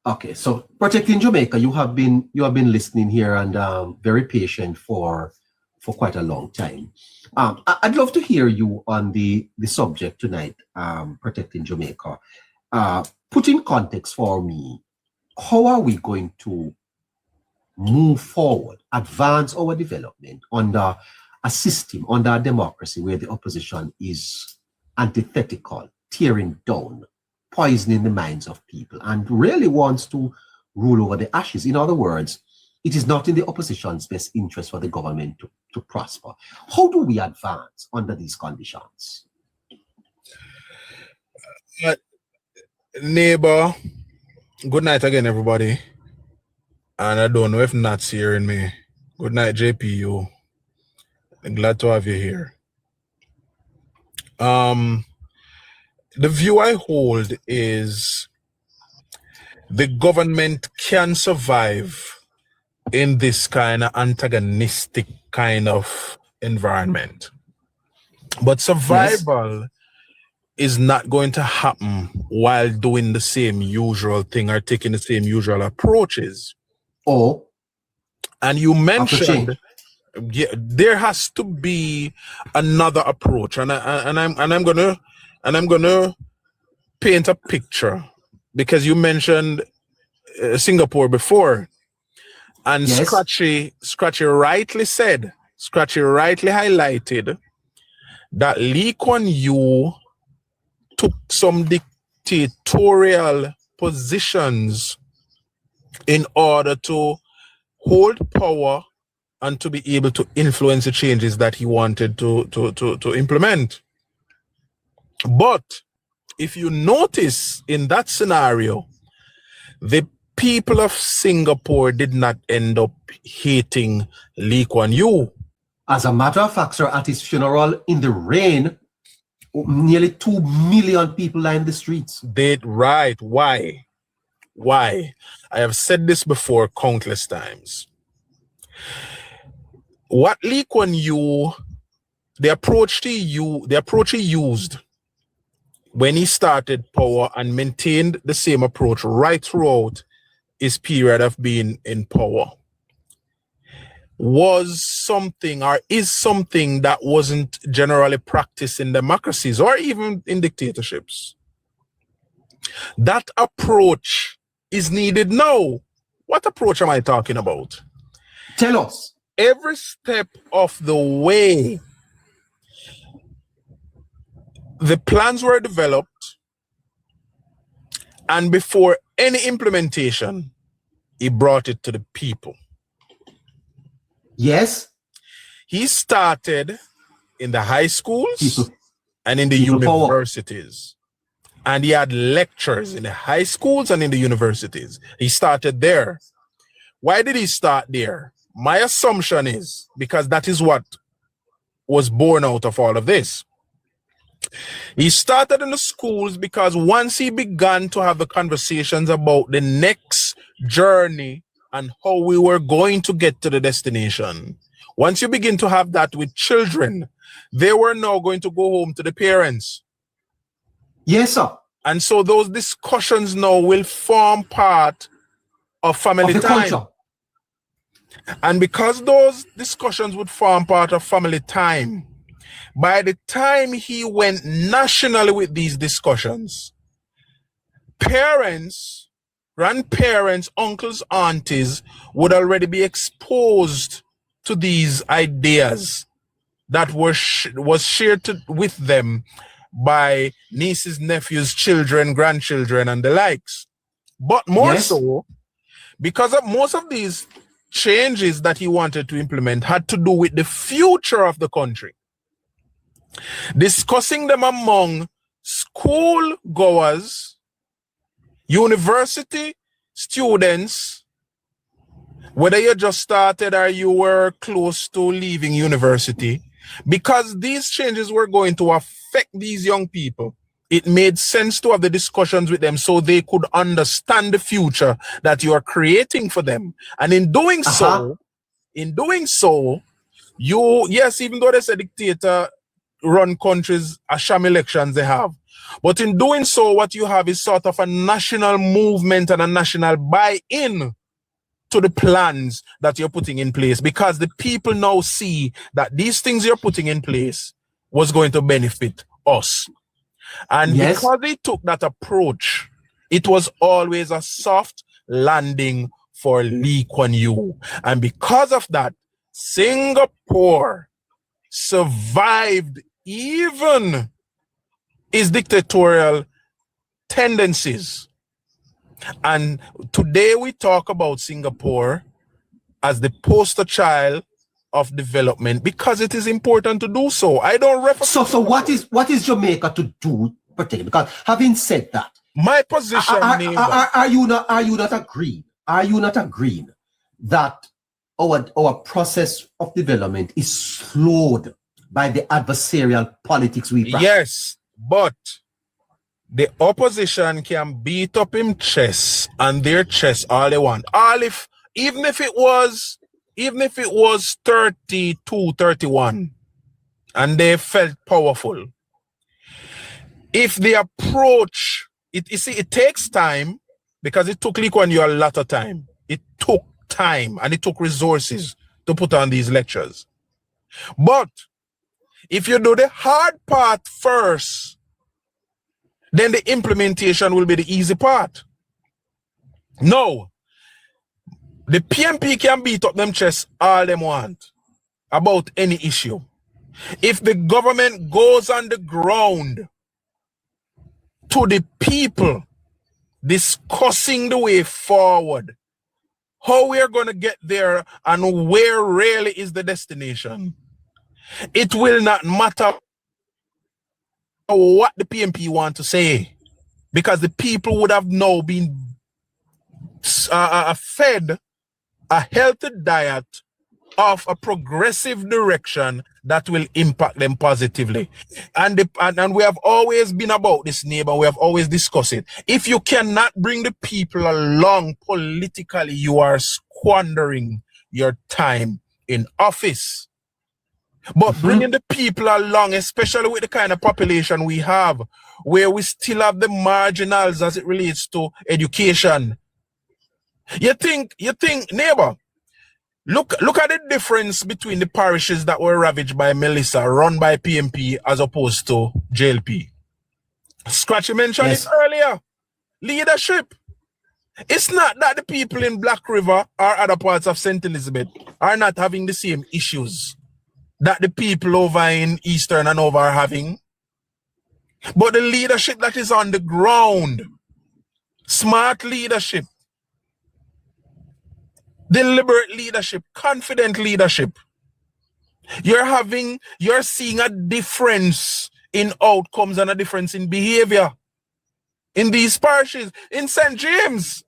Okay, so protecting Jamaica, you have been listening here and very patient for quite a long time. I'd love to hear you on the subject tonight, protecting Jamaica. Put in context for me, how are we going to move forward, advance our development under a system, under a democracy where the opposition is antithetical, tearing down, poisoning the minds of people, and really wants to rule over the ashes. In other words, it is not in the opposition's best interest for the government to prosper. How do we advance under these conditions? Neighbor, good night again, everybody. And I don't know if Nat's hearing me. Good night, JPU. I'm glad to have you here. The view I hold is the government can survive in this kind of antagonistic kind of environment. But survival is not going to happen while doing the same usual thing or taking the same usual approaches. Oh, and you mentioned there has to be another approach, and I'm gonna paint a picture, because you mentioned Singapore before, and Scratchy rightly highlighted that Lee Kuan Yew took some dictatorial positions in order to hold power and to be able to influence the changes that he wanted to implement. But if you notice in that scenario, the people of Singapore did not end up hating Lee Kuan Yew. As a matter of fact, sir, at his funeral in the rain, nearly 2 million people lined the streets. Right. Why? I have said this before countless times. What Lee Kuan Yew, the approach he used when he started power and maintained the same approach right throughout his period of being in power, was something, or is something, that wasn't generally practiced in democracies or even in dictatorships. That approach is needed now. What approach am I talking about? Tell us. Every step of the way, the plans were developed, and before any implementation, he brought it to the people. Yes. He started in the high schools and in the universities. And he had lectures in the high schools and in the universities. He started there. Why did he start there? My assumption is because that is what was born out of all of this. He started in the schools because once he began to have the conversations about the next journey and how we were going to get to the destination, once you begin to have that with children, they were now going to go home to the parents. Yes, sir. And so those discussions now will form part of family time. Culture. And because those discussions would form part of family time, by the time he went nationally with these discussions, parents, grandparents, uncles, aunties would already be exposed to these ideas that was shared with them by nieces, nephews, children, grandchildren, and the likes. But more so, because of most of these changes that he wanted to implement had to do with the future of the country. Discussing them among school goers, university students, whether you just started or you were close to leaving university, because these changes were going to affect these young people. It made sense to have the discussions with them so they could understand the future that you are creating for them. And in doing so, even though they say dictator run countries, a sham elections they have, But in doing so, what you have is sort of a national movement and a national buy-in to the plans that you're putting in place, because the people now see that these things you're putting in place was going to benefit us. And because they took that approach, it was always a soft landing for Lee Kuan Yew. And because of that, Singapore survived even its dictatorial tendencies. And today we talk about Singapore as the poster child of development because it is important to do so. I don't refer. So what is Jamaica to do particularly? Because having said that, my position, are you not agreeing? Are you not agreeing that our process of development is slowed by the adversarial politics we practice? Yes, but the opposition can beat up him chest and their chest all they want. Even if it was 32-31 and they felt powerful. If the approach, it takes time, because it took Lee Kuan Yew a lot of time. It took time and it took resources to put on these lectures. But if you do the hard part first, then the implementation will be the easy part. No, the PMP can beat up them chests all them want about any issue. If the government goes on the ground to the people discussing the way forward, how we're going to get there and where really is the destination, it will not matter what the PMP want to say, because the people would have now been fed a healthy diet of a progressive direction that will impact them positively. And we have always been about this, neighbor. We have always discussed it. If you cannot bring the people along politically, you are squandering your time in office. But bringing the people along, especially with the kind of population we have, where we still have the marginals as it relates to education. You think, neighbor, look at the difference between the parishes that were ravaged by Melissa, run by PMP, as opposed to JLP. Scratchy mentioned it earlier. Leadership. It's not that the people in Black River or other parts of St. Elizabeth are not having the same issues that the people over in Eastern and over are having, but the leadership that is on the ground, smart leadership, deliberate leadership, confident leadership, you're seeing a difference in outcomes and a difference in behavior in these parishes. In St. James,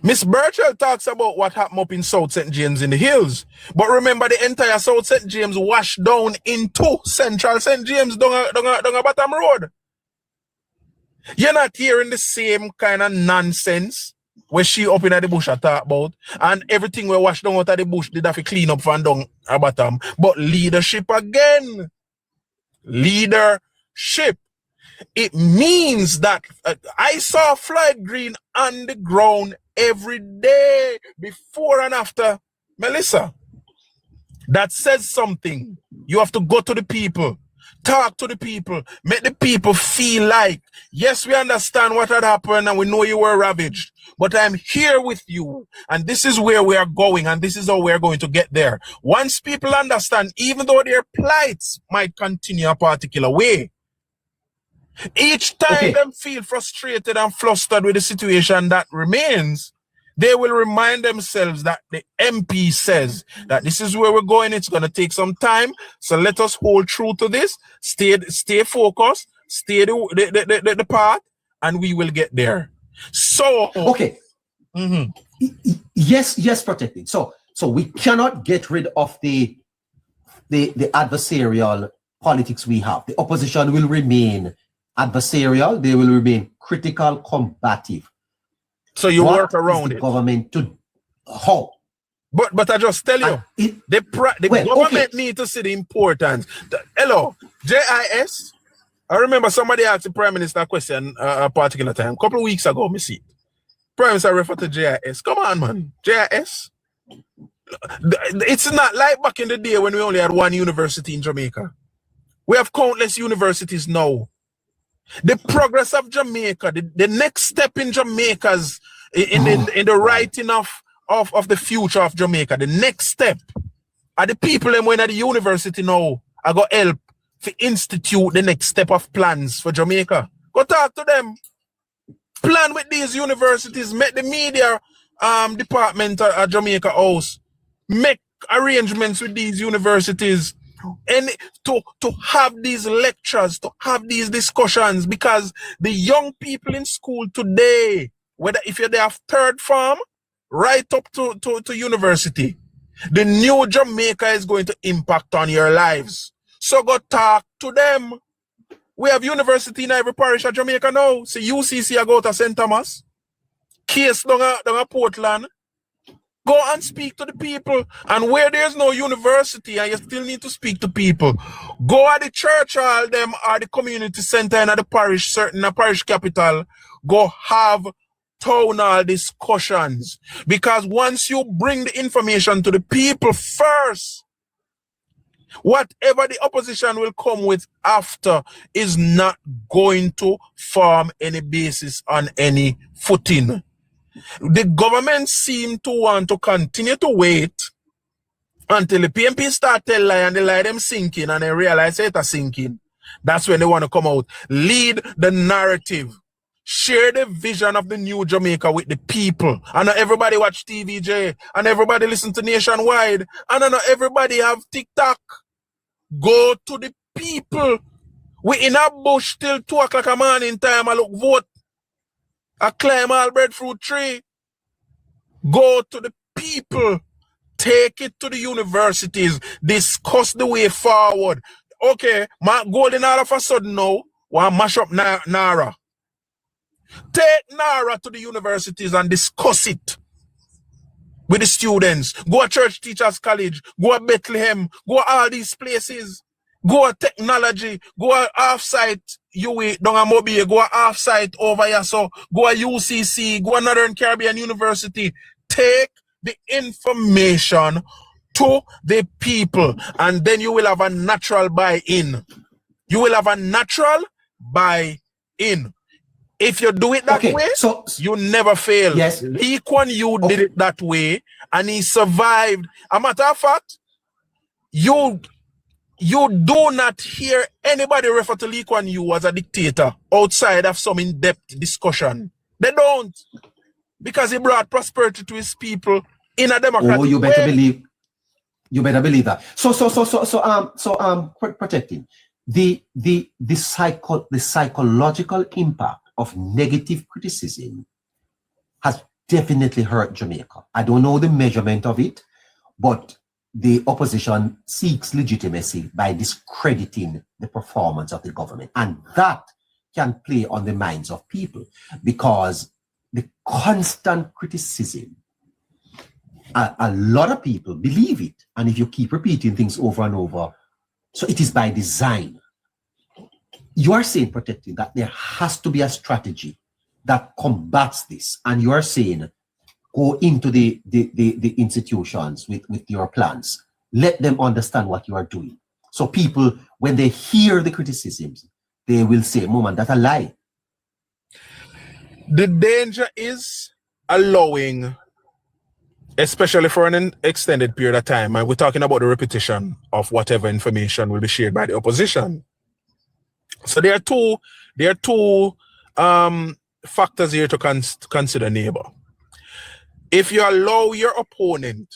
Miss Birchall talks about what happened up in South St. James in the hills. But remember, the entire South St. James washed down into Central St. James down a bottom road. You're not hearing the same kind of nonsense where she up in the bush I talk about, and everything we washed down out of the bush did have to clean up from down a bottom. But leadership again. Leadership. It means that I saw Floyd Green on the ground every day before and after Melissa. That says something. You have to go to the people, talk to the people, make the people feel like, yes, we understand what had happened and we know you were ravaged, but I'm here with you and this is where we are going and this is how we are going to get there. Once people understand, even though their plights might continue a particular way, each time them feel frustrated and flustered with the situation that remains, they will remind themselves that the MP says that this is where we're going. It's going to take some time. So let us hold true to this. Stay focused. Stay the path, and we will get there. So yes, protected. So we cannot get rid of the adversarial politics we have. The opposition will remain adversarial. They will remain critical, combative. So you work around it. Government to how? But I just tell you, the government need to see the importance. Hello, JIS, I remember somebody asked the Prime Minister a question a particular time, a couple of weeks ago, me see it. Prime Minister referred to JIS. Come on, man. JIS? It's not like back in the day when we only had one university in Jamaica. We have countless universities now. The progress of Jamaica, the next step in Jamaica's, in the writing of the future of Jamaica, the next step are the people that went at the university now are going to help to institute the next step of plans for Jamaica. Go talk to them. Plan with these universities, make the media department at Jamaica House, make arrangements with these universities, and to have these lectures, to have these discussions, because the young people in school today, whether if they have third form, right up to university, the new Jamaica is going to impact on your lives. So go talk to them. We have university in every parish of Jamaica now. See UCC I go to St. Thomas. Case down a Portland. Go and speak to the people. And where there's no university and you still need to speak to people, go at the church hall them or the community center in the parish, certain a parish capital. Go have town hall discussions. Because once you bring the information to the people first, whatever the opposition will come with after is not going to form any basis on any footing. The government seem to want to continue to wait until the PMP start tell lie and they lie them sinking and they realize it's sinking. That's when they want to come out. Lead the narrative. Share the vision of the new Jamaica with the people. I know everybody watch TVJ and everybody listen to Nationwide. And I know everybody have TikTok. Go to the people. We in a bush till 2 o'clock a morning time. I look vote. I climb all breadfruit tree. Go to the people. Take it to the universities. Discuss the way forward. Okay, my golden all of a sudden now want mash up Nara. Take Nara to the universities and discuss it with the students. Go to Church Teachers College. Go to Bethlehem. Go to all these places. Go to technology. Go to off-site UE down at Mobile. Go to off-site over here. So go to UCC. Go to Northern Caribbean University. Take the information to the people. And then you will have a natural buy-in. You will have a natural buy-in. If you do it that way, so you never fail. Yes. Lee Kuan Yew did it that way and he survived. A matter of fact, you do not hear anybody refer to Lee Kuan Yew as a dictator outside of some in-depth discussion. They don't. Because he brought prosperity to his people in a democratic way. You better believe. You better believe that. So protecting the psychological impact of negative criticism has definitely hurt Jamaica. I don't know the measurement of it, but the opposition seeks legitimacy by discrediting the performance of the government. And that can play on the minds of people because the constant criticism, a lot of people believe it. And if you keep repeating things over and over, so it is by design. You are saying, protecting, that there has to be a strategy that combats this. And you are saying, go into the institutions with your plans. Let them understand what you are doing. So people, when they hear the criticisms, they will say, Mom, that's a lie. The danger is allowing, especially for an extended period of time, and we're talking about the repetition of whatever information will be shared by the opposition. So there are two factors here to consider, neighbor. If you allow your opponent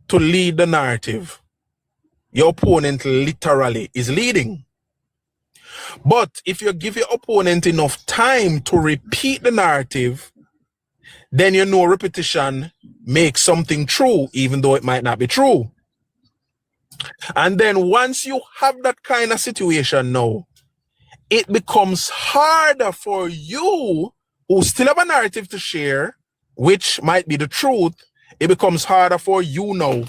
to lead the narrative, your opponent literally is leading. But if you give your opponent enough time to repeat the narrative, then you know repetition makes something true, even though it might not be true. And then once you have that kind of situation now, it becomes harder for you who still have a narrative to share, which might be the truth. It becomes harder for you now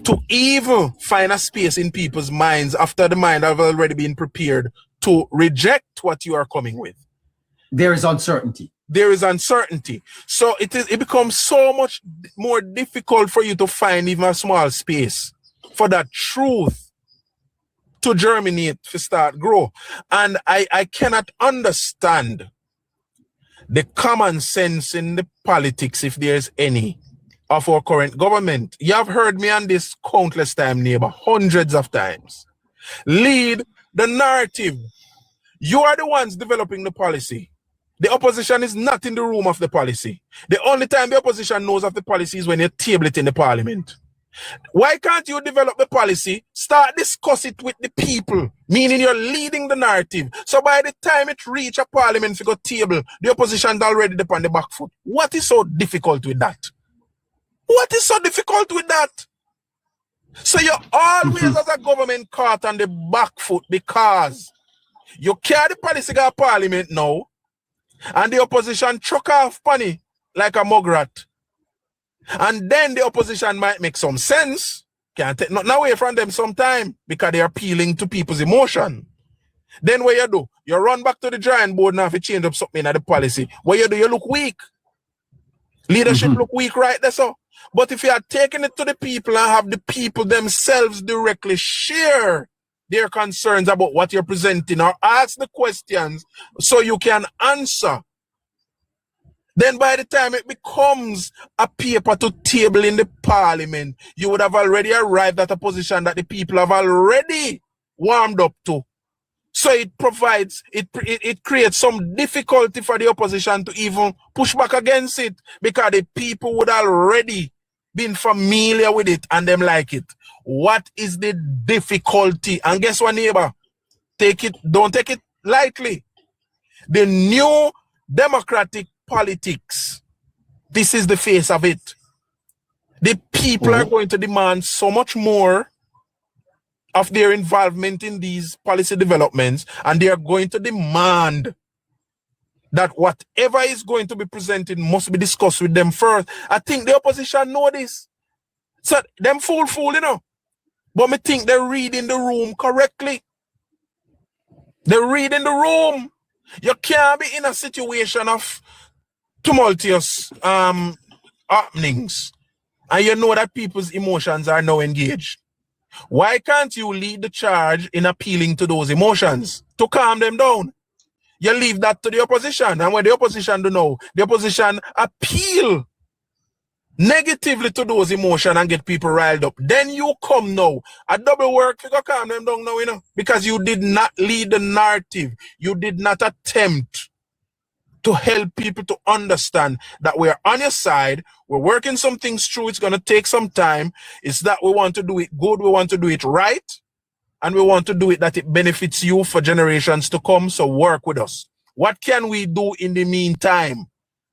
to even find a space in people's minds after the mind have already been prepared to reject what you are coming with. There is uncertainty. There is uncertainty. So it becomes so much more difficult for you to find even a small space for that truth to germinate, to start grow. And I cannot understand the common sense in the politics, if there's any, of our current government. You have heard me on this countless times, neighbor, hundreds of times. Lead the narrative. You are the ones developing the policy. The opposition is not in the room of the policy. The only time the opposition knows of the policy is when you table it in the parliament. Why can't you develop the policy, start discuss it with the people, meaning you're leading the narrative. So by the time it reach a parliament figure table, the opposition is already upon the back foot. What is so difficult with that? What is so difficult with that? So you're always as a government caught on the back foot because you carry the policy to parliament now, and the opposition chuck off funny like a mugrat. And then the opposition might make some sense. Can't take nothing away from them sometime because they are appealing to people's emotion. Then what you do? You run back to the drawing board now if you change up something in the policy. What you do? You look weak. Leadership look weak right there, so. But if you are taking it to the people and have the people themselves directly share their concerns about what you're presenting or ask the questions so you can answer, then by the time it becomes a paper to table in the parliament, you would have already arrived at a position that the people have already warmed up to. So it provides, it creates some difficulty for the opposition to even push back against it because the people would already been familiar with it and them like it. What is the difficulty? And guess what, neighbor? Don't take it lightly. The new democratic politics, this is the face of it. The people are going to demand so much more of their involvement in these policy developments, and they are going to demand that whatever is going to be presented must be discussed with them first. I think the opposition know this. So them fool, you know. But me think they're reading the room correctly. They're reading the room. You can't be in a situation of tumultuous happenings, and you know that people's emotions are now engaged. Why can't you lead the charge in appealing to those emotions to calm them down? You leave that to the opposition, and when the opposition do know, the opposition appeal negatively to those emotions and get people riled up. Then you come now, a double work, you go calm them down now, you know, because you did not lead the narrative. You did not attempt to help people to understand that we're on your side, we're working some things through, it's going to take some time. It's that we want to do it good, we want to do it right, and we want to do it that it benefits you for generations to come, so work with us. What can we do in the meantime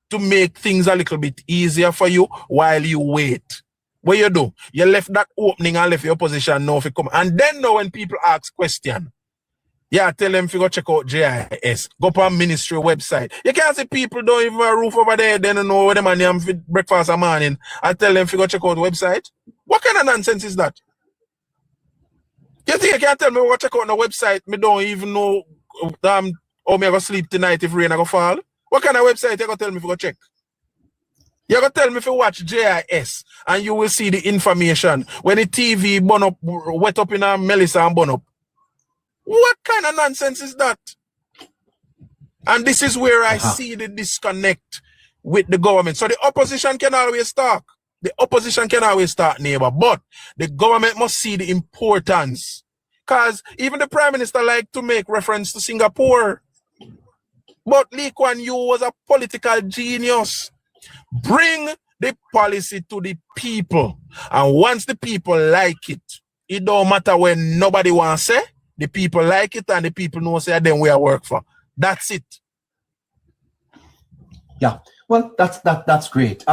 to make things a little bit easier for you while you wait? What you do? You left that opening and left your position now if you come. And then now when people ask question, yeah, tell them if you go check out JIS. Go on ministry website. You can't see people don't even have a roof over there. They don't know where the man am for breakfast in the morning. I tell them if you go check out the website. What kind of nonsense is that? You think you can't tell me what check out the website? Me don't even know how me I go sleep tonight if rain I go fall. What kind of website you go tell me if you go check? You go tell me if you watch JIS and you will see the information. When the TV burn up, wet up in a Melissa and burn up. What kind of nonsense is that? And this is where I see the disconnect with the government. So the opposition can always talk. The opposition can always talk, neighbor. But the government must see the importance. Because even the Prime Minister liked to make reference to Singapore. But Lee Kuan Yew was a political genius. Bring the policy to the people. And once the people like it, it don't matter when nobody wants to say. The people like it and the people know say then we are work for. That's it. Yeah. Well, that's great.